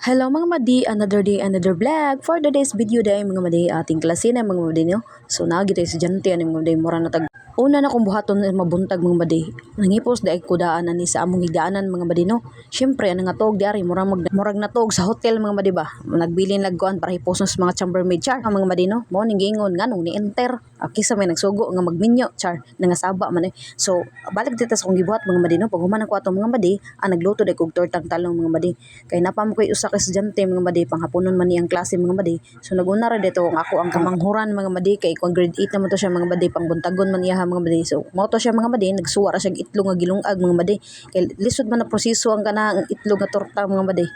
Hello mga madi, another day, another vlog. For today's video day mga madi, ating klase na mga madi nyo. So nagi tayo estudyante ani mga madi, mura na tag. Una na kong buhaton na mabuntag mga madi. Nangipos dahil kudaan na ni sa among higdaanan mga madi no. Syempre ang natog diari murag natog sa hotel mga madi ba. Nagbilin lagkuan para hiposon sa mga chambermaid char mga madi no. Mo ning giingon nganong ni enter. Kisa may nagsugo nga magminyo char nangasaba man eh. So balik dito sa kong gibuhat mga madi no. Pag human ako atong mga madi, nagluto dahil kog tortang talong mga madi. Kay napa mo koy usa ka estudyante mga madi panghaponon man niyang klase mga madi. So naguna ra dito kung ako ang kamanghuran mga madi kay kung grade 8 naman to siya mga madi pangbuntagon man iya mga madi. So mo to siya mga madi nagsuwa ra siya itlog nga gilungag mga madi. Kay lisod man na proseso ang kanang itlog nga torta mga madi.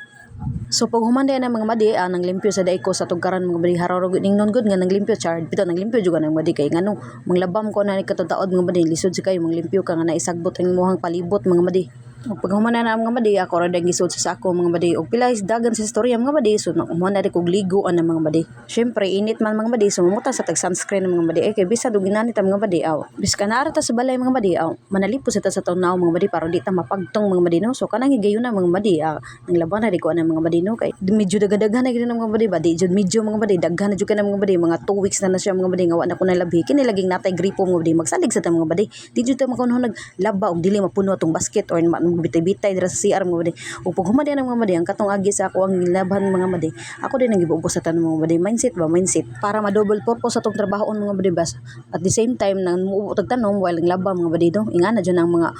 So pag humanday na mga madi, nang limpyo sa daiko sa tugkaran mga madi hararog ning non good nga nang limpyo chard bitaw nang limpyo juga nang madi kay ngano manglabam ko na ni katutaod mga madi lisod si kayo manglimpyo ka nga naisagbot ang imong palibot mga madi. Ug pag humana na mga madi ako ra dang gisud sa sako mga madi og pila is dagan sa istorya mga madi so humana ri kog ligo ana mga madi. Syempre init man mga madi so mamuta sa tag sunscreen mga madi kay bisad og ginanit ang mga madi aw. Biska na ta sa balay mga madi aw manalipos ta sa tawnaw mga madi para di ta mapagtong mga madi no. So kanang higayon na mga madi nang laban na ri ko ana mga madi no kay medyo daghan na gid mga madi ba di jud medyo mga madi daghan na jud kana mga madi mga 2 weeks na siya mga madi nga wa na ko nalabhi kini laging natay gripo mga madi magsalig sa ta mga madi di jud ta makunhon naglaba og dili mapuno atong basket or bitay-bitay dira sa CR mga madi. Ug pag humadi ang mga madi ang katong agi sa ako ang laban mga madi. Ako din ang gibuubos sa tanong mga madi. Mindset para ma-double purpose atong trabahoon mga madi bas. At the same time nang muubo tag tanom while ang laba mga madi no. Ingana dyan ang mga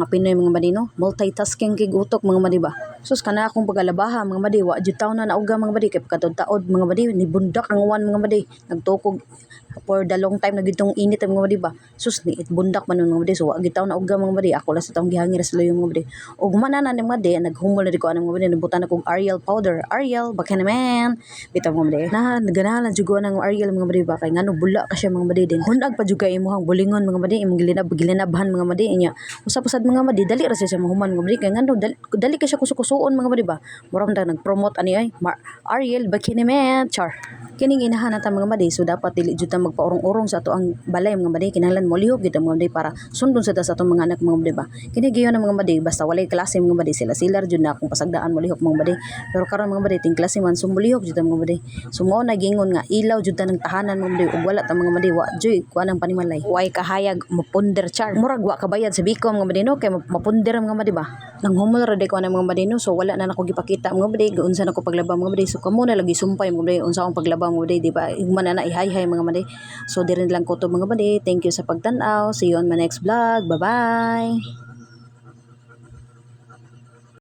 Pinoy mga madi no. Multitasking kay utok mga madi ba. Sus kana akong pagalabaha mga madi wa jud taon na nauga mga madi kay pagkataod mga madi ni bundak ang uwan mga madi. Nagtukog for the long time na gitong init ang mga madi ba. Sus ni bundak man mga madi so wa gitaw na uga mga madi ako la sa taong gihangir sa loyo mga madi. Ug manana ni mga madi naghumol na di ko anang mga madi nabutan akong Ariel powder. Ariel baka naman bitaw mga madi. Na naganalan jud ko nang Ariel mga madi ba kay ngano bula ka siya mga madi din. Hundag pa jud kay imuhang bulingon mga madi imong gilinabhan mga madi inya. Usap-usad mga madi dali ra siya mahuman mga madi kay ngano dali ka siya kusukusuon mga madi ba. Murag nag-promote ani ay Ariel baka naman char. Kining inahan nata mga madi so dapat dili jud ta magpaurong-urong sa ato ang balay mga madi kinahanglan mo lihok gid mga madi para sundon sa ato mga anak mga madi ba. Kini giyon ang mga madi basta walay klase mga madi sila jud na akong pasagdaan mo lihok mga madi. Pero karon mga madi ting klase man sumulihok jud mga madi. So mao na gingon nga ilaw jud ta ng tahanan mga madi ug wala ta mga madi wa joy kuan ang panimalay. Way kahayag mapunder char. Murag wa kabayad sa Bicom mga madi no kay mapunder mga madi ba. Nang humol ra ko na mga madi no so wala na nako gipakita mga madi unsa nako paglaba mga madi so kamo na lagi sumpay mga madi unsa akong paglaba mga madi di ba man na ihay-hay mga madi. So dirin lang ko to mga madi. Thank you sa pagtan-aw. See you on my next vlog. Bye bye.